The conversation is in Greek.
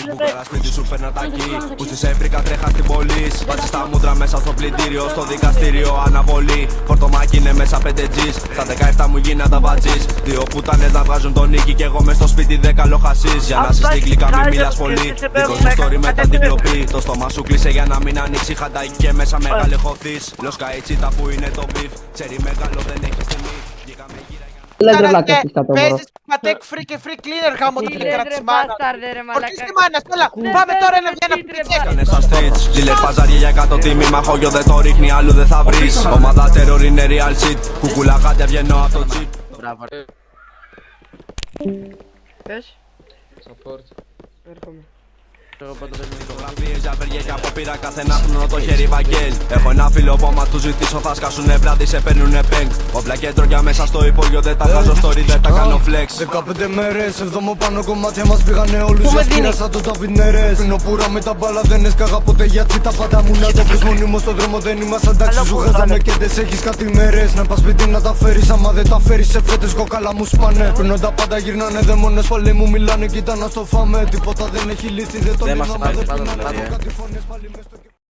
Που πέρα σπίτι σου παίρνα τακί. Που στις έβρικα τρέχα στην πόλη. Βάζεις τα μούτρα μέσα στο πλυντήριο. Στο δικαστήριο αναβολή. Φορτομάκι είναι μέσα 5G's. Στα 17 μου γίνει να τα βατζείς. Δύο πουτάνες να βγάζουν τον νίκη. Κι εγώ μες στο σπίτι 10 λοχασείς. Για να είσαι στην γλυκά μην μιλάς πολύ. Δικό σου story μετά την κλοπή. Το στόμα σου κλείσε για να μην ανοίξει. Χαντάκι και μέσα μεγάλη χωθείς. Λόσκα η τσίτα που είναι το beef. Τσέρι μεγάλο δεν έχει τιμή. Παίζεις πατέκ free και free cleaner γάμο την κρατής μάνα. Ορκίστη μάνα, έλα, πάμε τώρα να βγαίνει από την τσέκα. Κάνε στα streets, dealer παζάρια για κάτω τιμή. Μαχόγιο δεν το ρίχνει, αλλού δεν θα βρεις. Ομάδα terror είναι real shit. Κουκουλά γάτια βγαίνω από το chip. Μπράβο. Πες. Support. Έρχομαι. Φωτογραφίες για βεργέ και απόπειρα καθένα χρόνο το χέρι βαγγέλ. Έχω ένα φίλο που άμα του ζητήσω θα σκάσουνε βράδυ σε παίρνουνε πέγκ. Όπλα και ντρογιά μέσα στο υπόγειο δεν τα χάζω story δεν τα κάνω flex. 15 μέρες, εβδόμο πάνω κομμάτια μας πήγανε όλους. Σας πήρασα το David Neres. Πίνω πουρα με τα μπάλα δεν έσκαγα ποτέ για τσι. Τα πάντα μου να το βρεις μόνιμο στον δρόμο δεν είμαστε αντάξει. Σου χάζαμε και δεν έχεις κάτι μέρες. Να πας σπίτι να τα φέρεις άμα δεν τα φέρεις σε φέτες κόκαλα μου σπάνε. Πίνω τα πάντα γυρνάνε δαίμονες πάλι μου μιλάνε κοίτα να στο φάμε. Τίποτα δεν έχει λύθει δεν το λύνω.